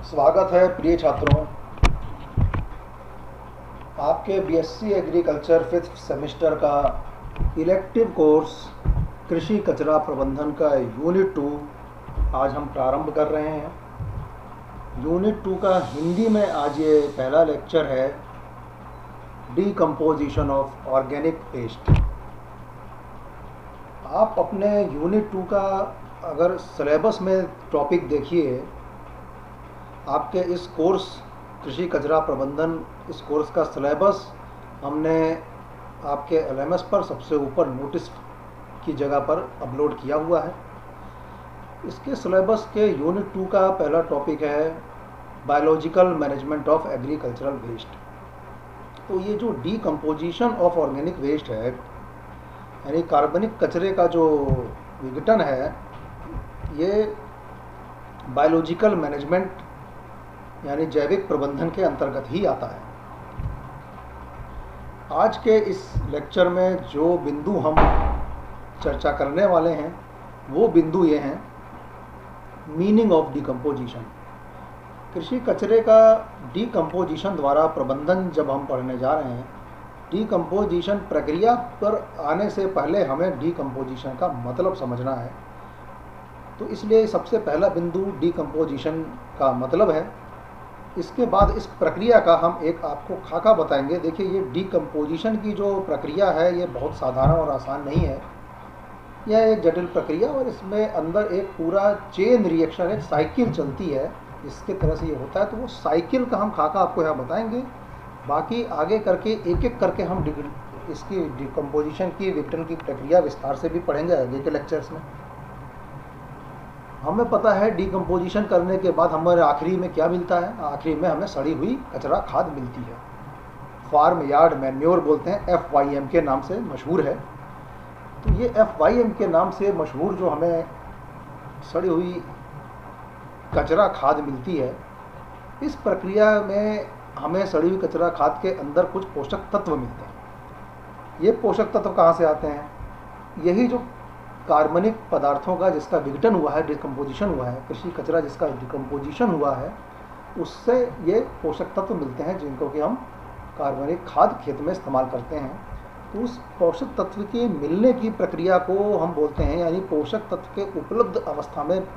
स्वागत है प्रिय छात्रों। आपके बीएससी एग्रीकल्चर 5th सेमेस्टर का इलेक्टिव कोर्स कृषि कचरा प्रबंधन का यूनिट 2 आज हम प्रारंभ कर रहे हैं। यूनिट 2 का हिंदी में आज ये पहला लेक्चर है, डीकम्पोजिशन ऑफ ऑर्गेनिक वेस्ट। आप अपने यूनिट 2 का अगर सिलेबस में टॉपिक देखिए, आपके इस कोर्स कृषि कचरा प्रबंधन इस कोर्स का सिलेबस हमने आपके एलएमएस पर सबसे ऊपर नोटिस की जगह पर अपलोड किया हुआ है। इसके सिलेबस के यूनिट 2 का पहला टॉपिक है biological management of agricultural waste. तो ये जो डीकम्पोजिशन ऑफ ऑर्गेनिक वेस्ट है, यानी कार्बनिक कचरे का जो विघटन है, ये बायोलॉजिकल मैनेजमेंट यानी जैविक प्रबंधन के अंतर्गत ही आता है। आज के इस लेक्चर में जो बिंदु हम चर्चा करने वाले हैं वो बिंदु ये हैं, मीनिंग ऑफ डीकम्पोजिशन। कृषि कचरे का डीकम्पोजिशन द्वारा प्रबंधन जब हम पढ़ने जा रहे हैं, डीकम्पोजिशन प्रक्रिया पर आने से पहले हमें डीकम्पोजिशन का मतलब समझना है। तो इसलिए सबसे पहला बिंदु डीकम्पोजिशन का मतलब है। इसके बाद इस प्रक्रिया का हम एक आपको खाका बताएंगे। देखिए, ये डीकम्पोजिशन की जो प्रक्रिया है ये बहुत साधारण और आसान नहीं है, यह एक जटिल प्रक्रिया और इसमें अंदर एक पूरा चेन रिएक्शन, एक साइकिल चलती है। इसके तरह से ये होता है, तो वो साइकिल का हम खाका आपको यहाँ बताएंगे। बाकी आगे करके एक एक करके हम इसकी डीकम्पोजिशन की विघटन की प्रक्रिया विस्तार से भी पढ़ेंगे आगे के लेक्चर्स में। हमें पता है डीकम्पोजिशन करने के बाद हमारे आखिरी में क्या मिलता है। आखिरी में हमें सड़ी हुई कचरा खाद मिलती है, फार्म यार्ड मैन्योर बोलते हैं, FYM के नाम से मशहूर है। तो ये FYM के नाम से मशहूर जो हमें सड़ी हुई कचरा खाद मिलती है, इस प्रक्रिया में हमें सड़ी हुई कचरा खाद के अंदर कुछ पोषक तत्व मिलते हैं। ये पोषक तत्व कहाँ से आते हैं? यही जो कार्बनिक पदार्थों का जिसका विघटन हुआ है, डिकम्पोजिशन हुआ है, कृषि कचरा जिसका डिकम्पोजिशन हुआ है, उससे ये पोषक तत्व मिलते हैं जिनको कि हम कार्बनिक खाद खेत में इस्तेमाल करते हैं। तो उस पोषक तत्व के मिलने की प्रक्रिया को हम बोलते हैं, यानी पोषक तत्व के उपलब्ध अवस्था में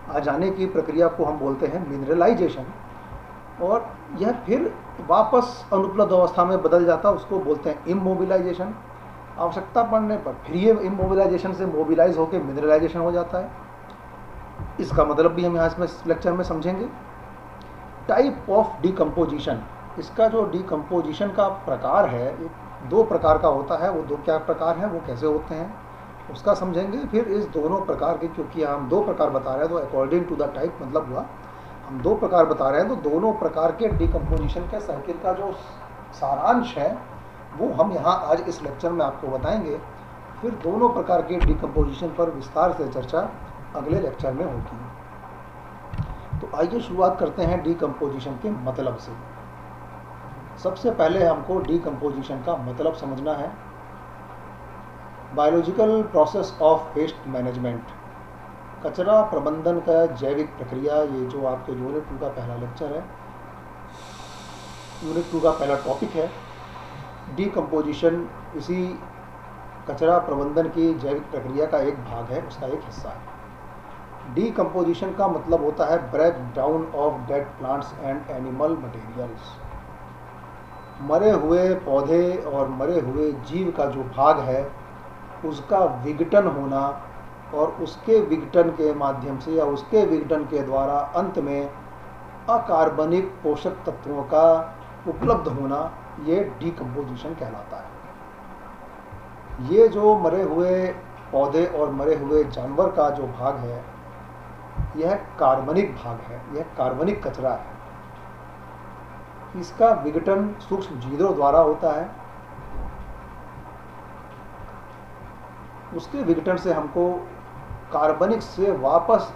आ जाने की प्रक्रिया को हम बोलते हैं मिनरलाइजेशन। और यह फिर वापस अनुपलब्ध अवस्था में बदल जाता है, उसको बोलते हैं इमोबिलाइजेशन। आवश्यकता पड़ने पर फिर ये इमोबिलाइजेशन से मोबिलाइज होकर मिनरलाइजेशन हो जाता है। इसका मतलब भी हम यहाँ इसमें लेक्चर में समझेंगे। टाइप ऑफ डीकम्पोजिशन, इसका जो डीकम्पोजिशन का प्रकार है, दो प्रकार का होता है। वो दो क्या प्रकार हैं, वो कैसे होते हैं, उसका समझेंगे। फिर इस दोनों प्रकार के, क्योंकि हम दो प्रकार बता रहे हैं, तो अकॉर्डिंग टू द टाइप मतलब हुआ हम दो प्रकार बता रहे हैं, तो दोनों प्रकार के डीकम्पोजिशन के साइकिल का जो सारांश है वो हम यहाँ आज इस लेक्चर में आपको बताएंगे। फिर दोनों प्रकार के डीकम्पोजिशन पर विस्तार से चर्चा अगले लेक्चर में होगी। तो आइए शुरुआत करते हैं डीकम्पोजिशन के मतलब से। सबसे पहले हमको डीकम्पोजिशन का मतलब समझना है। Biological process of waste management, कचरा प्रबंधन का जैविक प्रक्रिया, ये जो आपके यूनिट 2 का पहला लेक्चर है, यूनिट 2 का पहला टॉपिक है। डीकम्पोजिशन इसी कचरा प्रबंधन की जैविक प्रक्रिया का एक भाग है, उसका एक हिस्सा है। डीकम्पोजिशन का मतलब होता है break down of dead plants and animal materials. मरे हुए पौधे और मरे हुए जीव का जो भाग है उसका विघटन होना, और उसके विघटन के माध्यम से या उसके विघटन के द्वारा अंत में अकार्बनिक पोषक तत्वों का उपलब्ध होना, ये डीकम्पोजिशन कहलाता है। ये जो मरे हुए पौधे और मरे हुए जानवर का जो भाग है, यह कार्बनिक भाग है, यह कार्बनिक कचरा है। इसका विघटन सूक्ष्म जीवों द्वारा होता है। उसके विघटन से हमको कार्बनिक से वापस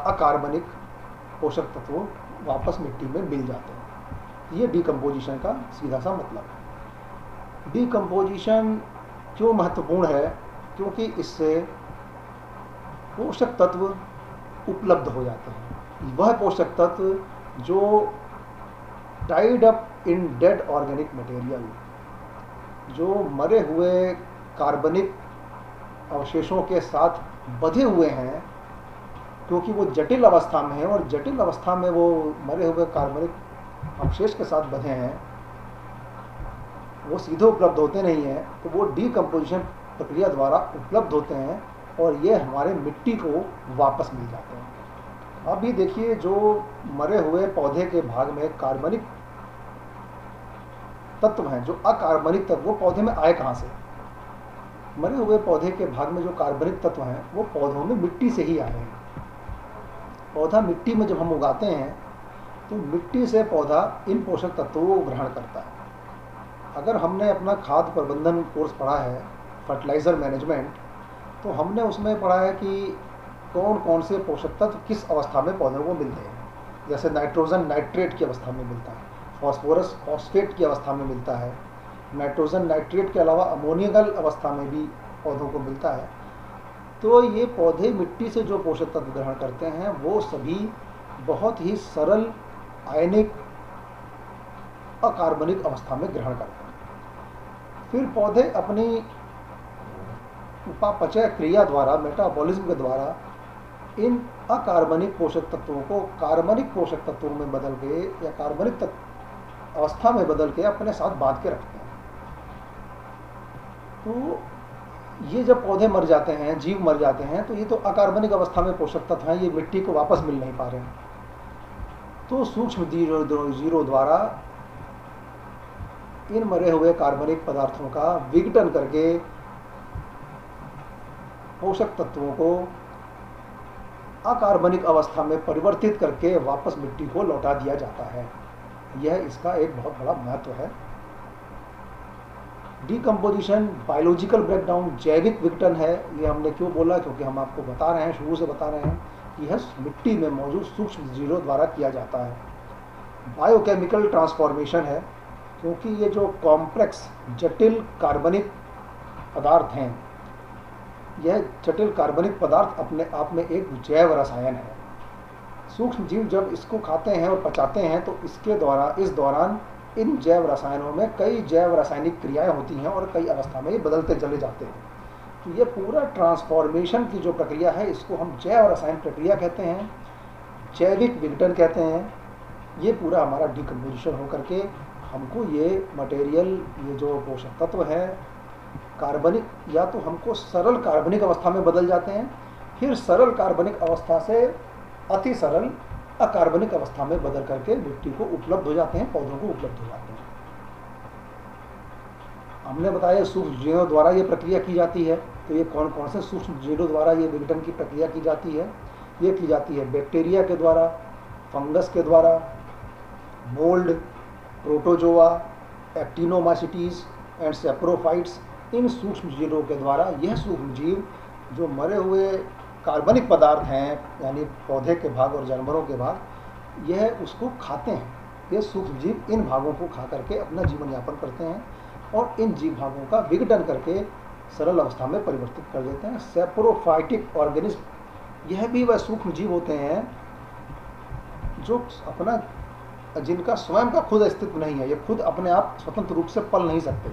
अकार्बनिक पोषक तत्व वापस मिट्टी में मिल जाते हैं। ये डीकम्पोजिशन का सीधा सा मतलब है। डीकम्पोजिशन क्यों महत्वपूर्ण है? क्योंकि इससे पोषक तत्व उपलब्ध हो जाते हैं। वह पोषक तत्व जो tied up in dead organic material, जो मरे हुए कार्बनिक अवशेषों के साथ बंधे हुए हैं, क्योंकि वो जटिल अवस्था में है और जटिल अवस्था में वो मरे हुए कार्बनिक अवशेष के साथ बंधे हैं, वो सीधे उपलब्ध होते नहीं हैं, तो वो डीकम्पोजिशन प्रक्रिया द्वारा उपलब्ध होते हैं और ये हमारे मिट्टी को वापस मिल जाते हैं। अभी देखिए, जो मरे हुए पौधे के भाग में कार्बनिक तत्व हैं, जो अकार्बनिक तत्व, वो पौधे में आए कहाँ से? मरे हुए पौधे के भाग में जो कार्बनिक तत्व हैं वो पौधों में मिट्टी से ही आए हैं। पौधा मिट्टी में जब हम उगाते हैं तो मिट्टी से पौधा इन पोषक तत्वों को ग्रहण करता है। अगर हमने अपना खाद्य प्रबंधन कोर्स पढ़ा है, फर्टिलाइज़र मैनेजमेंट, तो हमने उसमें पढ़ा है कि कौन कौन से पोषक तत्व किस अवस्था में पौधों को मिलते हैं। जैसे नाइट्रोजन नाइट्रेट की अवस्था में मिलता है, फॉस्फोरस फॉस्फेट की अवस्था में मिलता है, नाइट्रोजन नाइट्रेट के अलावा अमोनियल अवस्था में भी पौधों को मिलता है। तो ये पौधे मिट्टी से जो पोषक तत्व ग्रहण करते हैं वो सभी बहुत ही सरल आयनिक अकार्बनिक अवस्था में ग्रहण करते हैं। फिर पौधे अपनी उपापचय क्रिया द्वारा, मेटाबॉलिज्म के द्वारा इन अकार्बनिक पोषक तत्वों को कार्बनिक पोषक तत्वों में बदल के या कार्बनिक अवस्था में बदल के अपने साथ बांध के रखते हैं। तो ये जब पौधे मर जाते हैं, जीव मर जाते हैं, तो ये तो अकार्बनिक अवस्था में पोषक तत्व हैं, ये मिट्टी को वापस मिल नहीं पा रहे हैं। तो सूक्ष्म जीवों द्वारा इन मरे हुए कार्बनिक पदार्थों का विघटन करके पोषक तत्वों को अकार्बनिक अवस्था में परिवर्तित करके वापस मिट्टी को लौटा दिया जाता है। यह इसका एक बहुत बड़ा महत्व है। डीकम्पोजिशन, बायोलॉजिकल ब्रेकडाउन, जैविक विघटन है। ये हमने क्यों बोला? क्योंकि हम आपको बता रहे हैं, शुरू से बता रहे हैं कि यह मिट्टी में मौजूद सूक्ष्म जीवों द्वारा किया जाता है। बायोकेमिकल ट्रांसफॉर्मेशन है, क्योंकि ये जो कॉम्प्लेक्स जटिल कार्बनिक पदार्थ हैं, यह जटिल कार्बनिक पदार्थ अपने आप में एक जैव रसायन है। सूक्ष्म जीव जब इसको खाते हैं और पचाते हैं तो इस दौरान इन जैव रसायनों में कई जैव रासायनिक क्रियाएं होती हैं और कई अवस्था में ये बदलते चले जाते हैं। तो ये पूरा ट्रांसफॉर्मेशन की जो प्रक्रिया है, इसको हम जैव रसायन प्रक्रिया कहते हैं, जैविक विघटन कहते हैं। ये पूरा हमारा डीकम्पोजिशन होकर के हमको ये मटेरियल, ये जो पोषक तत्व है कार्बनिक, या तो हमको सरल कार्बनिक अवस्था में बदल जाते हैं, फिर सरल कार्बनिक अवस्था से अति सरल अकार्बनिक अवस्था में बदल करके मिट्टी को उपलब्ध हो जाते हैं, पौधों को उपलब्ध हो जाते हैं। हमने बताया सूक्ष्म जीवों द्वारा ये प्रक्रिया की जाती है। तो ये कौन कौन से सूक्ष्म जीवों द्वारा ये विघटन की प्रक्रिया की जाती है? ये की जाती है बैक्टीरिया के द्वारा, फंगस के द्वारा, मोल्ड, प्रोटोजोआ, एक्टिनोमाइसीटीज एंड सेप्रोफाइट्स। इन सूक्ष्म जीवों के द्वारा यह सूक्ष्म जीव जो मरे हुए कार्बनिक पदार्थ हैं, यानी पौधे के भाग और जानवरों के भाग, यह उसको खाते हैं। ये सूक्ष्म जीव इन भागों को खा करके अपना जीवन यापन करते हैं और इन जीव भागों का विघटन करके सरल अवस्था में परिवर्तित कर देते हैं। सेप्रोफाइटिक ऑर्गेनिज्म, यह भी वह सूक्ष्म जीव होते हैं जो जिनका स्वयं का खुद अस्तित्व नहीं है, ये खुद अपने आप स्वतंत्र रूप से पल नहीं सकते।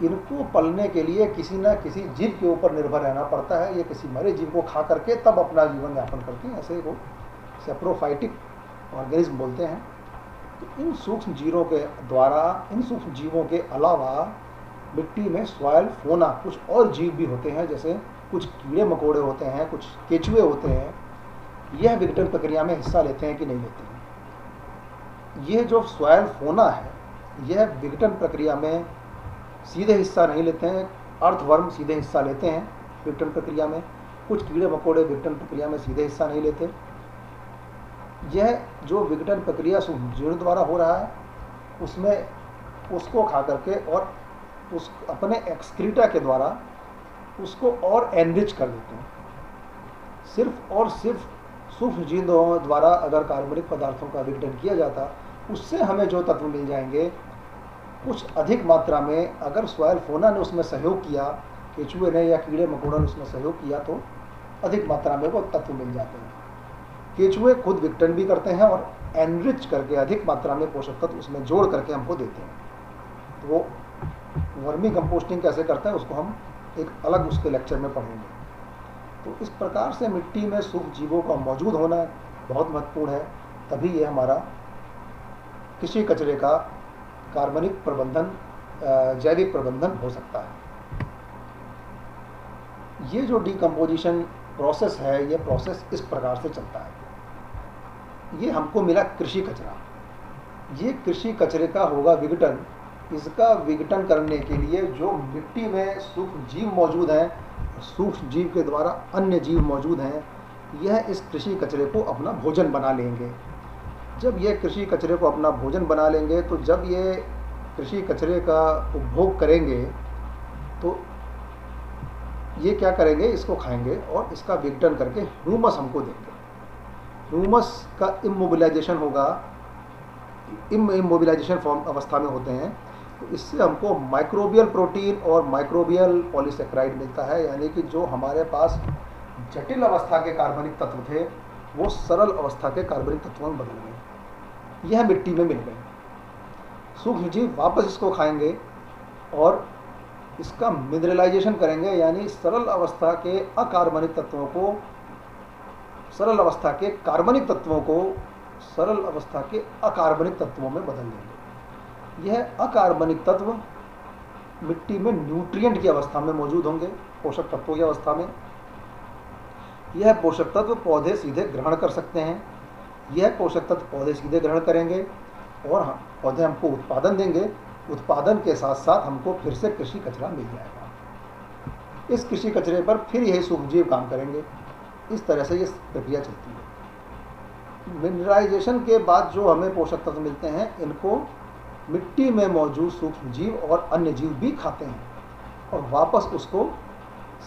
इनको पलने के लिए किसी न किसी जीव के ऊपर निर्भर रहना पड़ता है। ये किसी मरे जीव को खा करके तब अपना जीवन यापन करते हैं, ऐसे को सेप्रोफाइटिक ऑर्गेनिज्म बोलते हैं। तो इन सूक्ष्म जीवों के द्वारा, इन सूक्ष्म जीवों के अलावा मिट्टी में सॉइल फौना, कुछ और जीव भी होते हैं, जैसे कुछ कीड़े मकोड़े होते हैं, कुछ केचुए होते हैं। यह विघटन प्रक्रिया में हिस्सा लेते हैं कि नहीं लेते हैं? यह जो सॉइल फौना है, यह विघटन प्रक्रिया में सीधे हिस्सा नहीं लेते हैं। अर्थवर्म सीधे हिस्सा लेते हैं विघटन प्रक्रिया में, कुछ कीड़े मकोड़े विघटन प्रक्रिया में सीधे हिस्सा नहीं लेते। यह जो विघटन प्रक्रिया सूक्ष्मजीवों द्वारा हो रहा है, उसमें उसको खा करके और उस अपने एक्सक्रीटा के द्वारा उसको और एनरिच कर देते हैं। सिर्फ और सिर्फ सूक्ष्मजीवों द्वारा अगर कार्बनिक पदार्थों का विघटन किया जाता, उससे हमें जो तत्व मिल जाएंगे कुछ अधिक मात्रा में, अगर सॉइल फौना ने उसमें सहयोग किया, केचुए ने या कीड़े मकोड़ों ने उसमें सहयोग किया, तो अधिक मात्रा में वो तत्व मिल जाते हैं। केचुए खुद विघटन भी करते हैं और एनरिच करके अधिक मात्रा में पोषक तत्व उसमें जोड़ करके हमको देते हैं। तो वो वर्मी कंपोस्टिंग कैसे करते हैं उसको हम एक अलग उसके लेक्चर में पढ़ेंगे। तो इस प्रकार से मिट्टी में सूक्ष्म जीवों का मौजूद होना बहुत महत्वपूर्ण है, तभी ये हमारा कृषि कचरे का कार्बनिक प्रबंधन, जैविक प्रबंधन हो सकता है। ये जो डिकम्पोजिशन प्रोसेस है, ये प्रोसेस इस प्रकार से चलता है। ये हमको मिला कृषि कचरा, ये कृषि कचरे का होगा विघटन। इसका विघटन करने के लिए जो मिट्टी में सूक्ष्म जीव मौजूद हैं, सूक्ष्म जीव के द्वारा अन्य जीव मौजूद हैं, यह इस कृषि कचरे को अपना भोजन बना लेंगे। जब ये कृषि कचरे को अपना भोजन बना लेंगे, तो जब ये कृषि कचरे का उपभोग करेंगे तो ये क्या करेंगे, इसको खाएंगे और इसका विघटन करके ह्यूमस हमको देंगे। ह्यूमस का इमोबिलाइजेशन होगा, इमोबिलाइजेशन फॉर्म अवस्था में होते हैं, तो इससे हमको माइक्रोबियल प्रोटीन और माइक्रोबियल पॉलीसेक्राइड मिलता है। यानी कि जो हमारे पास जटिल अवस्था के कार्बनिक तत्व थे वो सरल अवस्था के कार्बनिक तत्वों में बदल गए, यह मिट्टी में मिल गए। सूक्ष्म जीव वापस इसको खाएंगे और इसका मिनरलाइजेशन करेंगे, यानी सरल अवस्था के अकार्बनिक तत्वों को, सरल अवस्था के कार्बनिक तत्वों को सरल अवस्था के अकार्बनिक तत्वों में बदल देंगे। यह अकार्बनिक तत्व मिट्टी में न्यूट्रिएंट की अवस्था में मौजूद होंगे, पोषक तत्वों की अवस्था में। यह पोषक तत्व पौधे सीधे ग्रहण कर सकते हैं, यह पोषक तत्व पौधे सीधे ग्रहण करेंगे और पौधे हमको उत्पादन देंगे। उत्पादन के साथ साथ हमको फिर से कृषि कचरा मिल जाएगा। इस कृषि कचरे पर फिर यही सूक्ष्मजीव काम करेंगे। इस तरह से ये प्रक्रिया चलती है। मिनरलाइजेशन के बाद जो हमें पोषक तत्व मिलते हैं, इनको मिट्टी में मौजूद सूक्ष्मजीव और अन्य जीव भी खाते हैं और वापस उसको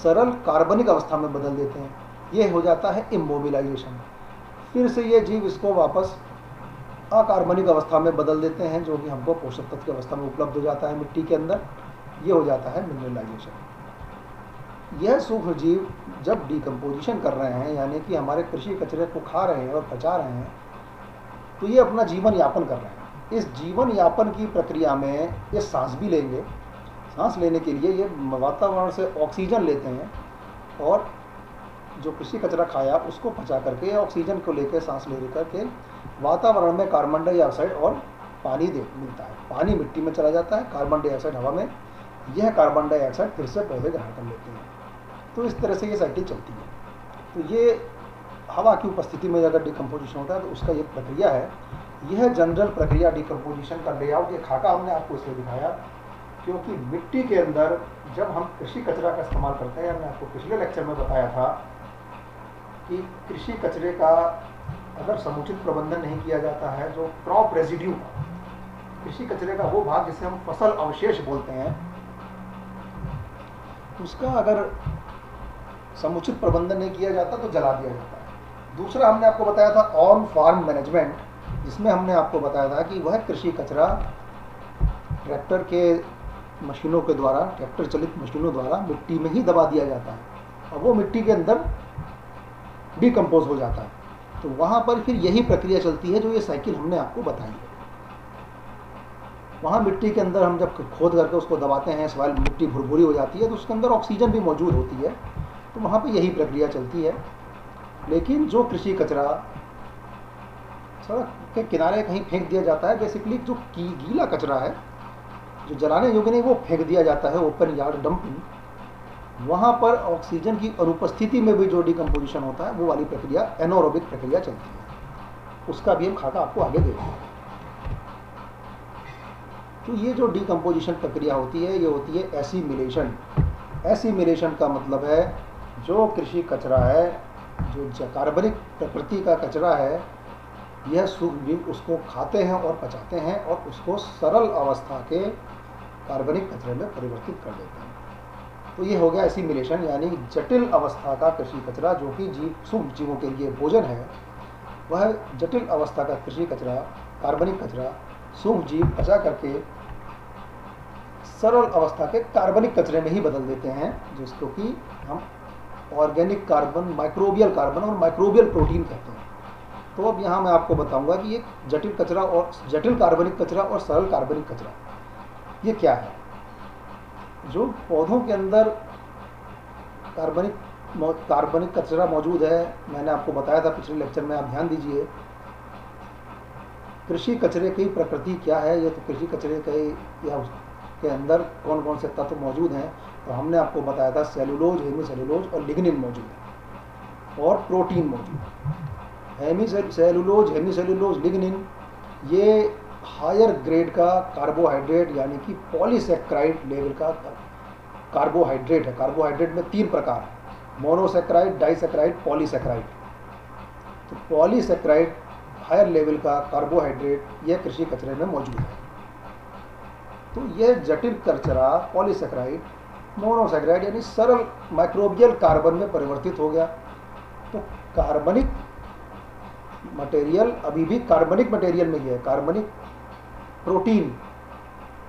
सरल कार्बनिक अवस्था में बदल देते हैं। ये हो जाता है इमोबिलाइजेशन। फिर से ये जीव इसको वापस अकार्बनिक अवस्था में बदल देते हैं, जो कि हमको पोषक तत्व की अवस्था में उपलब्ध हो जाता है मिट्टी के अंदर। ये हो जाता है मिनरलाइजेशन। यह सूक्ष्म जीव जब डिकम्पोजिशन कर रहे हैं, यानी कि हमारे कृषि कचरे को खा रहे हैं और पचा रहे हैं, तो ये अपना जीवन यापन कर रहे हैं। इस जीवन यापन की प्रक्रिया में ये सांस भी लेंगे। सांस लेने के लिए ये वातावरण से ऑक्सीजन लेते हैं और जो कृषि कचरा खाया उसको पचा करके ऑक्सीजन को लेकर सांस ले करके वातावरण में कार्बन डाइऑक्साइड और पानी मिलता है। पानी मिट्टी में चला जाता है, कार्बन डाइऑक्साइड हवा में, यह कार्बन डाइऑक्साइड फिर से पौधे ग्रहण कर लेते हैं। तो इस तरह से ये साइकिल चलती है। तो ये हवा की उपस्थिति में अगर डिकम्पोजिशन होता है तो उसका ये प्रक्रिया है। यह जनरल प्रक्रिया डिकम्पोजिशन का लेआउट, ये खाका हमने आपको इसलिए दिखाया क्योंकि मिट्टी के अंदर जब हम कृषि कचरा का इस्तेमाल करते हैं, हमने आपको पिछले लेक्चर में बताया था कि कृषि कचरे का अगर समुचित प्रबंधन नहीं किया जाता है, जो क्रॉप रेजिड्यू, कृषि कचरे का वो भाग जिसे हम फसल अवशेष बोलते हैं, उसका अगर समुचित प्रबंधन नहीं किया जाता तो जला दिया जाता है। दूसरा हमने आपको बताया था ऑन फार्म मैनेजमेंट, जिसमें हमने आपको बताया था कि वह कृषि कचरा ट्रैक्टर के मशीनों के द्वारा, ट्रैक्टर चलित मशीनों द्वारा मिट्टी में ही दबा दिया जाता है और वो मिट्टी के अंदर डिकम्पोज हो जाता है। तो वहाँ पर फिर यही प्रक्रिया चलती है जो ये साइकिल हमने आपको बताई है। वहाँ मिट्टी के अंदर हम जब खोद करके उसको दबाते हैं, सवाल मिट्टी भुरभुरी हो जाती है, तो उसके अंदर ऑक्सीजन भी मौजूद होती है। तो वहाँ पे यही प्रक्रिया चलती है। लेकिन जो कृषि कचरा सड़क के किनारे कहीं फेंक दिया जाता है, बेसिकली जो गीला कचरा है जो जलाने योग्य नहीं, वो फेंक दिया जाता है ओपन यार्ड डंपिंग। वहाँ पर ऑक्सीजन की अनुपस्थिति में भी जो डिकम्पोजिशन होता है, वो वाली प्रक्रिया एनारोबिक प्रक्रिया चलती है। उसका भी हम खाका आपको आगे देंगे। तो ये जो डिकम्पोजिशन प्रक्रिया होती है, ये होती है एसिमिलेशन। एसिमिलेशन का मतलब है जो कृषि कचरा है, जो कार्बनिक प्रकृति का कचरा है, यह सूक्ष्मजीव उसको खाते हैं और पचाते हैं और उसको सरल अवस्था के कार्बनिक कचरे में परिवर्तित कर देते हैं। तो ये हो गया एसिमिलेशन, यानी जटिल अवस्था का कृषि कचरा जो कि सूक्ष्म जीवों के लिए भोजन है, वह जटिल अवस्था का कृषि कचरा, कार्बनिक कचरा सूक्ष्म जीव पचा करके सरल अवस्था के कार्बनिक कचरे में ही बदल देते हैं, जिसको कि हम ऑर्गेनिक कार्बन, माइक्रोबियल कार्बन और माइक्रोबियल प्रोटीन कहते हैं। तो अब यहाँ मैं आपको बताऊंगा कि एक जटिल कचरा और जटिल कार्बनिक कचरा और सरल कार्बनिक कचरा ये क्या है। जो पौधों के अंदर कार्बनिक कचरा मौजूद है, मैंने आपको बताया था पिछले लेक्चर में, आप ध्यान दीजिए। कृषि कचरे की प्रकृति क्या है, ये तो कृषि कचरे के या उसके अंदर कौन कौन से तत्व मौजूद हैं, तो हमने आपको बताया था सेलुलोज, हेमीसेलुलोज और लिग्निन मौजूद है और प्रोटीन मौजूद है। सेलुलोज, हेमीसेलुलोज, लिग्निन ये हायर ग्रेड का कार्बोहाइड्रेट यानी कि पॉलीसेक्राइड लेवल का कार्बोहाइड्रेट है। कार्बोहाइड्रेट में 3 प्रकार है, मोनोसेक्राइड, डाइसेक्राइड, पॉलीसेक्राइड। तो पॉलीसेक्राइड हायर लेवल का कार्बोहाइड्रेट यह कृषि कचरे में मौजूद है। तो यह जटिल कचरा पॉलीसेक्राइड मोनोसेक्राइड यानी सरल माइक्रोबियल कार्बन में परिवर्तित हो गया। तो कार्बनिक मटेरियल अभी भी कार्बनिक मटेरियल में ही है। कार्बनिक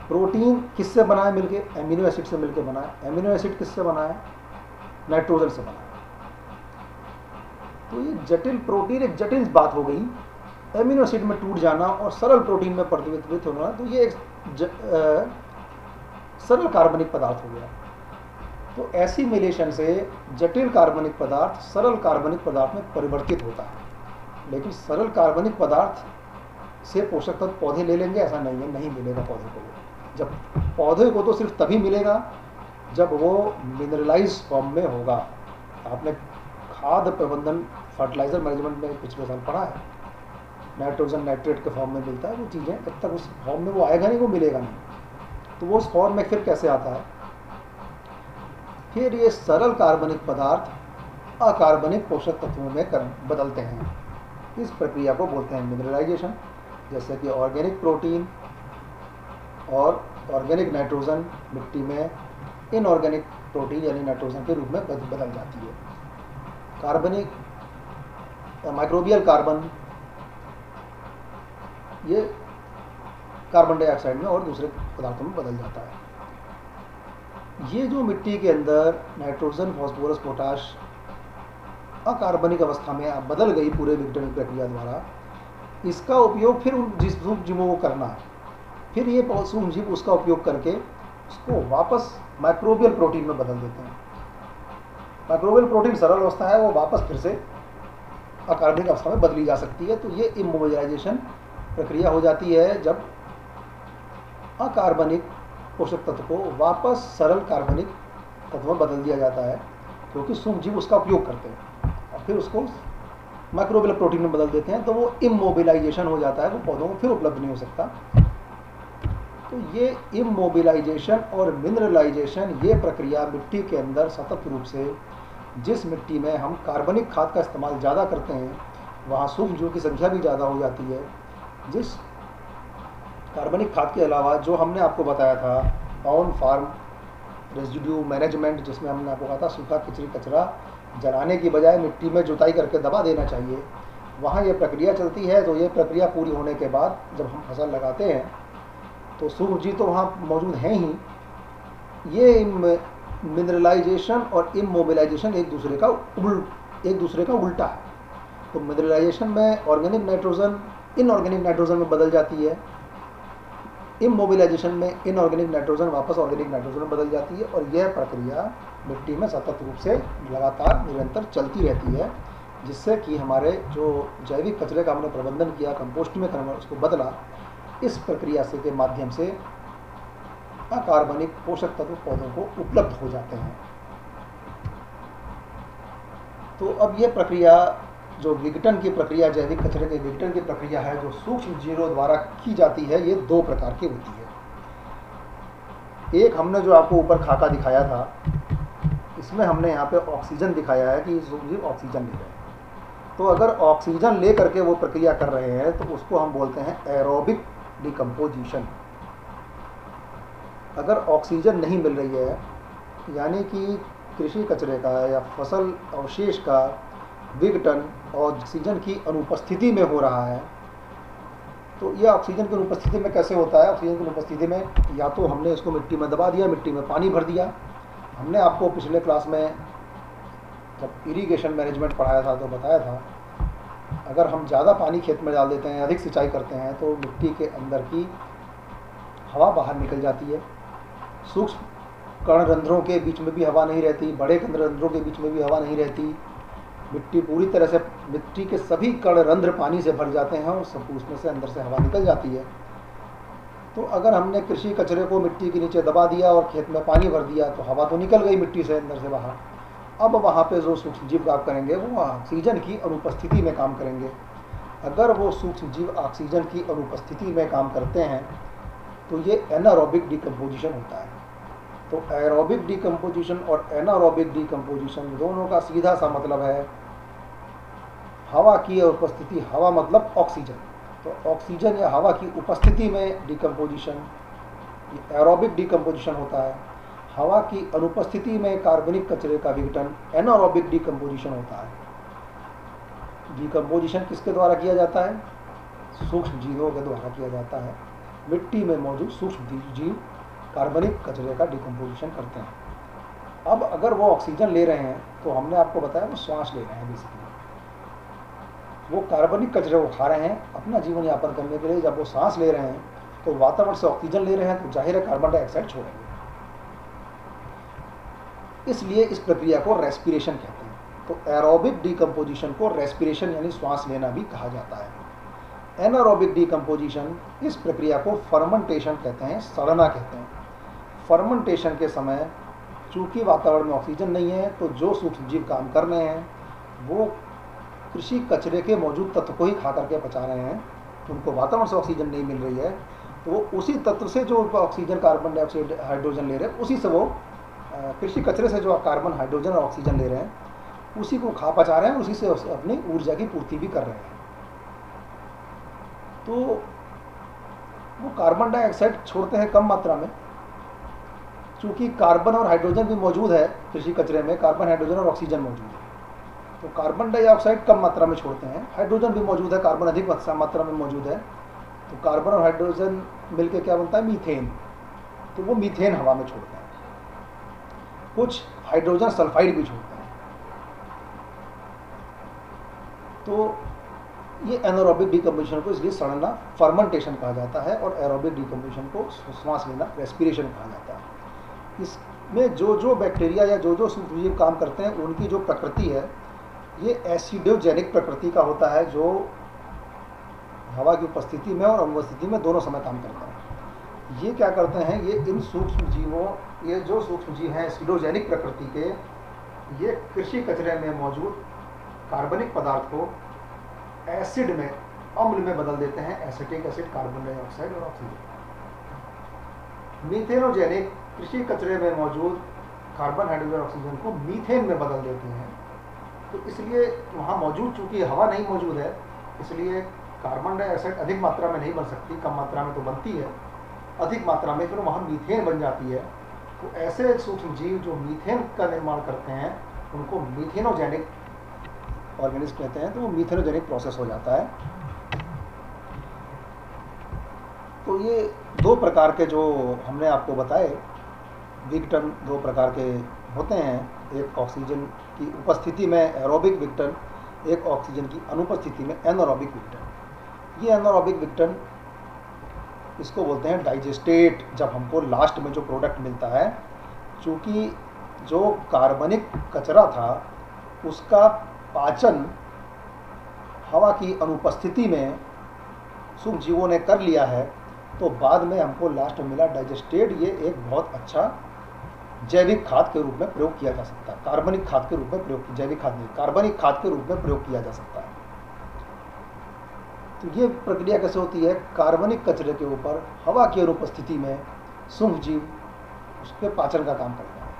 प्रोटीन किससे बना है मिलके? एमिनो एसिड से मिलकर बना है। एमिनो एसिड किससे बना है? नाइट्रोजन से बना है। तो ये जटिल प्रोटीन एक जटिल बात हो गई, एमिनो एसिड में टूट जाना और सरल प्रोटीन में परिवर्तित होना। तो ये एक सरल कार्बनिक पदार्थ हो गया। तो एसिमिलेशन से जटिल कार्बनिक पदार्थ सरल कार्बनिक पदार्थ में परिवर्तित होता है। लेकिन सरल कार्बनिक पदार्थ से पोषक तत्व पौधे ले लेंगे ऐसा नहीं है, नहीं मिलेगा पौधे को। जब पौधे को तो सिर्फ तभी मिलेगा जब वो मिनरलाइज फॉर्म में होगा। आपने खाद प्रबंधन फर्टिलाइजर मैनेजमेंट में पिछले साल पढ़ा है, नाइट्रोजन नाइट्रेट के फॉर्म में मिलता है। वो चीज़ें जब तक उस फॉर्म में वो आएगा नहीं, वो मिलेगा नहीं। तो वो उस फॉर्म में फिर कैसे आता है? फिर ये सरल कार्बनिक पदार्थ अकार्बनिक पोषक तत्वों में बदलते हैं। इस प्रक्रिया को बोलते हैं मिनरलाइजेशन। जैसे कि ऑर्गेनिक प्रोटीन और ऑर्गेनिक नाइट्रोजन मिट्टी में इनऑर्गेनिक प्रोटीन यानी नाइट्रोजन के रूप में बदल जाती है। कार्बनिक माइक्रोबियल कार्बन ये कार्बन डाइऑक्साइड में और दूसरे पदार्थों में बदल जाता है। ये जो मिट्टी के अंदर नाइट्रोजन, फास्फोरस, पोटाश अकार्बनिक अवस्था में बदल गई पूरे विघटन प्रक्रिया द्वारा, इसका उपयोग फिर उन सूक्ष्म जीवों को करना है। फिर ये सूक्ष्म जीव उसका उपयोग करके उसको वापस माइक्रोबियल प्रोटीन में बदल देते हैं। माइक्रोबियल प्रोटीन सरल अवस्था है, वो वापस फिर से अकार्बनिक अवस्था में बदली जा सकती है। तो ये इमोबिलाइजेशन प्रक्रिया हो जाती है जब अकार्बनिक पोषक तत्व को वापस सरल कार्बनिक तत्व में बदल दिया जाता है, क्योंकि सूक्ष्म जीव उसका उपयोग करते हैं और फिर उसको माइक्रोबियल प्रोटीन में बदल देते हैं। तो वो इमोबिलाइजेशन हो जाता है, वो पौधों को फिर उपलब्ध नहीं हो सकता। तो ये इमोबिलाइजेशन और मिनरलाइजेशन ये प्रक्रिया मिट्टी के अंदर सतत रूप से, जिस मिट्टी में हम कार्बनिक खाद का इस्तेमाल ज़्यादा करते हैं वहाँ सूक्ष्म जीवों की संख्या भी ज़्यादा हो जाती है। जिस कार्बनिक खाद के अलावा जो हमने आपको बताया था ऑन फार्म रेजिड्यू मैनेजमेंट, जिसमें हमने आपको कहा था सूखा कचरा जलाने की बजाय मिट्टी में जुताई करके दबा देना चाहिए, वहाँ ये प्रक्रिया चलती है। तो ये प्रक्रिया पूरी होने के बाद जब हम फसल लगाते हैं तो सूक्ष्म जीव तो वहाँ मौजूद हैं ही। ये मिनरलाइजेशन और इमोबिलाइजेशन एक दूसरे का उल्टा है। तो मिनरलाइजेशन में ऑर्गेनिक नाइट्रोजन इनऑर्गेनिक नाइट्रोजन में बदल जाती है, इमोबिलाइजेशन में इनऑर्गेनिक नाइट्रोजन वापस ऑर्गेनिक नाइट्रोजन में बदल जाती है। और यह प्रक्रिया मिट्टी में सतत रूप से लगातार निरंतर चलती रहती है, जिससे कि हमारे जो जैविक कचरे का हमने प्रबंधन किया, कंपोस्ट में उसको बदला, इस प्रक्रिया से के माध्यम से अकार्बनिक पोषक तत्व पौधों को उपलब्ध हो जाते हैं। तो अब यह प्रक्रिया जो विघटन की प्रक्रिया, जैविक कचरे के विघटन की प्रक्रिया है, जो सूक्ष्म जीवों द्वारा की जाती है, ये 2 प्रकार की होती है। एक हमने जो आपको ऊपर खाका दिखाया था, इसमें हमने यहाँ पे ऑक्सीजन दिखाया है कि सूक्ष्म जीव ऑक्सीजन ले रहे हैं। तो अगर ऑक्सीजन ले करके वो प्रक्रिया कर रहे हैं तो उसको हम बोलते हैं एरोबिक डिकम्पोजिशन। अगर ऑक्सीजन नहीं मिल रही है, यानी कि कृषि कचरे का या फसल अवशेष का विघटन ऑक्सीजन की अनुपस्थिति में हो रहा है, तो यह ऑक्सीजन की अनुपस्थिति में कैसे होता है? ऑक्सीजन की अनुपस्थिति में या तो हमने इसको मिट्टी में दबा दिया, मिट्टी में पानी भर दिया। हमने आपको पिछले क्लास में जब इरिगेशन मैनेजमेंट पढ़ाया था तो बताया था अगर हम ज़्यादा पानी खेत में डाल देते हैं, अधिक सिंचाई करते हैं, तो मिट्टी के अंदर की हवा बाहर निकल जाती है। सूक्ष्म कण रंध्रों के बीच में भी हवा नहीं रहती, बड़े कण रंध्रों के बीच में भी हवा नहीं रहती। मिट्टी पूरी तरह से, मिट्टी के सभी कण रंध्र पानी से भर जाते हैं और सब उसमें से अंदर से हवा निकल जाती है। तो अगर हमने कृषि कचरे को मिट्टी के नीचे दबा दिया और खेत में पानी भर दिया, तो हवा तो निकल गई मिट्टी से अंदर से बाहर। अब वहाँ पे जो सूक्ष्म जीव काम करेंगे वो ऑक्सीजन की अनुपस्थिति में काम करेंगे। अगर वो सूक्ष्म जीव ऑक्सीजन की अनुपस्थिति में काम करते हैं तो ये एनारोबिक डिकम्पोजिशन होता है। तो एरोबिक डिकम्पोजिशन और एनारोबिक डिकम्पोजिशन दोनों का सीधा सा मतलब है हवा की उपस्थिति। हवा मतलब ऑक्सीजन, तो ऑक्सीजन या हवा की उपस्थिति में डिकम्पोजिशन एरोबिक डिकम्पोजिशन होता है। हवा की अनुपस्थिति में कार्बनिक कचरे का विघटन एनारोबिक डिकम्पोजिशन होता है। डिकम्पोजिशन किसके द्वारा किया जाता है? सूक्ष्म जीवों के द्वारा किया जाता है। मिट्टी में मौजूद सूक्ष्म जीव कार्बनिक कचरे का डिकम्पोजिशन करते हैं। अब अगर वो ऑक्सीजन ले रहे हैं, तो हमने आपको बताया वो श्वास ले रहे हैं बेसिकली। वो कार्बनिक कचरे को खा रहे हैं अपना जीवन यापन करने के लिए। जब वो सांस ले रहे हैं तो वातावरण से ऑक्सीजन ले रहे हैं, तो जाहिर है कार्बन डाइऑक्साइड छोड़ेंगे। इसलिए इस प्रक्रिया को रेस्पिरेशन कहते हैं। तो एरोबिक डिकम्पोजिशन को रेस्पिरेशन यानी श्वास लेना भी कहा जाता है। एनारोबिक डिकम्पोजिशन इस प्रक्रिया को फर्मेंटेशन कहते हैं, सड़ना कहते हैं। फर्मेंटेशन के समय चूंकि वातावरण में ऑक्सीजन नहीं है, तो जो सूक्ष्म जीव काम कर रहे हैं वो कृषि कचरे के मौजूद तत्व को ही खा करके पचा रहे हैं। उनको वातावरण से ऑक्सीजन नहीं मिल रही है, तो वो उसी तत्व से जो ऑक्सीजन कार्बन डाइऑक्साइड हाइड्रोजन ले रहे हैं, उसी से वो कृषि कचरे से जो कार्बन हाइड्रोजन और ऑक्सीजन ले रहे हैं उसी को खा पचा रहे हैं, उसी से अपनी ऊर्जा की पूर्ति भी कर रहे हैं। तो वो कार्बन डाइऑक्साइड छोड़ते हैं कम मात्रा में। चूंकि कार्बन और हाइड्रोजन भी मौजूद है कृषि कचरे में, कार्बन हाइड्रोजन और ऑक्सीजन मौजूद है, तो कार्बन डाइऑक्साइड कम मात्रा में छोड़ते हैं। हाइड्रोजन भी मौजूद है, कार्बन अधिक मात्रा में मौजूद है। तो कार्बन और हाइड्रोजन मिलकर क्या बनता है? मीथेन। तो वो मीथेन हवा में छोड़ते हैं। कुछ हाइड्रोजन सल्फाइड भी छोड़ते हैं। तो ये एनारोबिक डिकम्पोजिशन को इसलिए सड़ना फर्मेंटेशन कहा जाता है, और एरोबिक डिकम्पोजिशन को श्वास लेना रेस्पिरेशन कहा जाता है। इसमें जो जो बैक्टीरिया या जो जो सूक्ष्मजीव काम करते हैं उनकी जो प्रकृति है ये एसिडोजेनिक प्रकृति का होता है, जो हवा की उपस्थिति में और अनुपस्थिति में दोनों समय काम करता है। ये क्या करते हैं? ये इन सूक्ष्म जीवों, ये जो सूक्ष्म जीव हैं एसिडोजेनिक प्रकृति के, ये कृषि कचरे में मौजूद कार्बनिक पदार्थ को एसिड में, अम्ल में बदल देते हैं। एसिटिक एसिड, कार्बन डाइऑक्साइड और ऑक्सीजन। मीथेनोजेनिक कृषि कचरे में मौजूद कार्बन हाइड्रोजन ऑक्सीजन को मीथेन में बदल देते हैं। तो इसलिए वहाँ मौजूद, चूंकि हवा नहीं मौजूद है, इसलिए कार्बन डाइऑक्साइड अधिक मात्रा में नहीं बन सकती, कम मात्रा में तो बनती है, अधिक मात्रा में फिर वहाँ मीथेन बन जाती है। तो ऐसे सूक्ष्म जीव जो मीथेन का निर्माण करते हैं उनको मीथेनोजेनिक ऑर्गेनिज्म कहते हैं। तो वो मीथेनोजेनिक प्रोसेस हो जाता है। तो ये दो प्रकार के जो हमने आपको बताए विघटन, दो प्रकार के होते हैं। एक ऑक्सीजन की उपस्थिति में एरोबिक विघटन, एक ऑक्सीजन की अनुपस्थिति में एनारोबिक विघटन। ये एनारोबिक विघटन इसको बोलते हैं डाइजेस्टेट। जब हमको लास्ट में जो प्रोडक्ट मिलता है, चूँकि जो कार्बनिक कचरा था उसका पाचन हवा की अनुपस्थिति में सूक्ष्म जीवों ने कर लिया है, तो बाद में हमको लास्ट में मिला डाइजेस्टेट। ये एक बहुत अच्छा जैविक खाद के रूप में प्रयोग किया जा सकता है। कार्बनिक खाद के रूप में प्रयोग, जैविक खाद नहीं, कार्बनिक खाद के रूप में प्रयोग किया जा सकता है। तो ये प्रक्रिया कैसे होती है? कार्बनिक कचरे के ऊपर हवा की अनुपस्थिति में सूक्ष्म जीव उसके पाचन का काम करता है,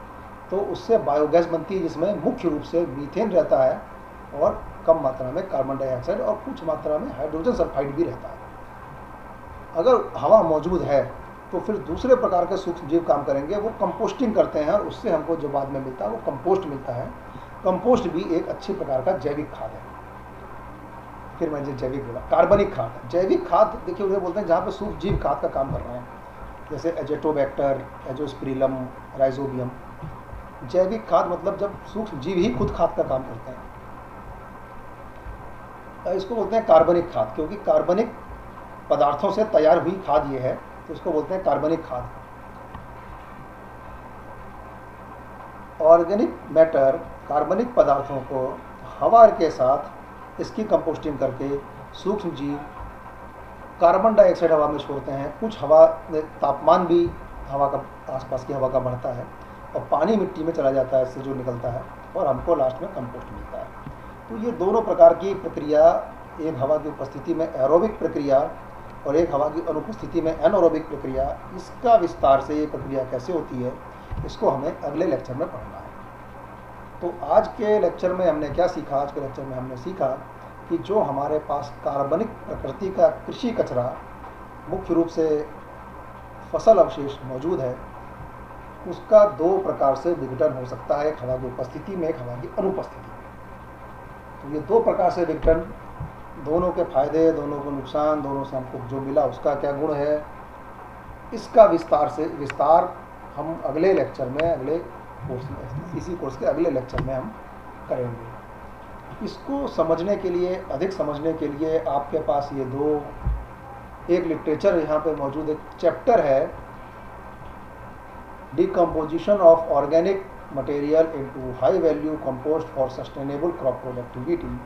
तो उससे बायोगैस बनती है, जिसमें मुख्य रूप से मीथेन रहता है और कम मात्रा में कार्बन डाइऑक्साइड और कुछ मात्रा में हाइड्रोजन सल्फाइड भी रहता है। अगर हवा मौजूद है तो फिर दूसरे प्रकार के सूक्ष्म जीव काम करेंगे, वो कंपोस्टिंग करते हैं, और उससे हमको जो बाद में मिलता है वो कंपोस्ट मिलता है। कंपोस्ट भी एक अच्छी प्रकार का जैविक खाद है। फिर मैंने जैविक बोला, कार्बनिक खाद है। जैविक खाद देखिए उन्हें बोलते हैं जहाँ पे सूक्ष्म जीव खाद का काम कर रहे हैं, जैसे एजेटोबैक्टर, एजोस्पिरिलम, राइजोबियम। जैविक खाद मतलब जब सूक्ष्म जीव ही खुद खाद का काम करते हैं। इसको बोलते हैं कार्बनिक खाद, क्योंकि कार्बनिक पदार्थों से तैयार हुई खाद ये है, तो इसको बोलते हैं कार्बनिक खाद। ऑर्गेनिक मैटर कार्बनिक पदार्थों को हवा के साथ इसकी कंपोस्टिंग करके सूक्ष्म जीव कार्बन डाइऑक्साइड हवा में छोड़ते हैं। कुछ हवा तापमान भी हवा का आसपास की हवा का बढ़ता है और पानी मिट्टी में चला जाता है, इससे जो निकलता है, और हमको लास्ट में कंपोस्ट मिलता है। तो ये दोनों प्रकार की प्रक्रिया, एक हवा की उपस्थिति में एरोबिक प्रक्रिया और एक हवा की अनुपस्थिति में एनएरोबिक प्रक्रिया, इसका विस्तार से ये प्रक्रिया कैसे होती है इसको हमें अगले लेक्चर में पढ़ना है। तो आज के लेक्चर में हमने क्या सीखा? आज के लेक्चर में हमने सीखा कि जो हमारे पास कार्बनिक प्रकृति का कृषि कचरा, मुख्य रूप से फसल अवशेष मौजूद है, उसका दो प्रकार से विघटन हो सकता है, एक हवा की उपस्थिति में, एक हवा की अनुपस्थिति में। तो ये दो प्रकार से विघटन, दोनों के फायदे, दोनों को नुकसान, दोनों से हमको जो मिला उसका क्या गुण है, इसका विस्तार हम अगले लेक्चर में, अगले कोर्स में, इसी कोर्स के अगले लेक्चर में हम करेंगे। इसको समझने के लिए, अधिक समझने के लिए आपके पास ये दो, एक लिटरेचर यहाँ पे मौजूद, एक चैप्टर है decomposition of organic material into high value compost for sustainable crop productivity.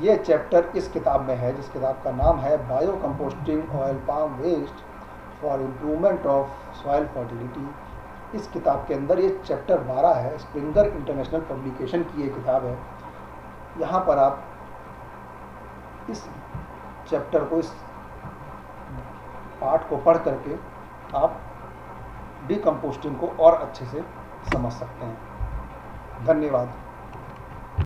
ये चैप्टर इस किताब में है, जिस किताब का नाम है bio composting oil palm waste for improvement of soil fertility. इस किताब के अंदर ये चैप्टर 12 है, स्प्रिंगर इंटरनेशनल पब्लिकेशन की ये किताब है। यहाँ पर आप इस चैप्टर को, इस पाठ को पढ़ करके आप डिकम्पोस्टिंग को और अच्छे से समझ सकते हैं। धन्यवाद।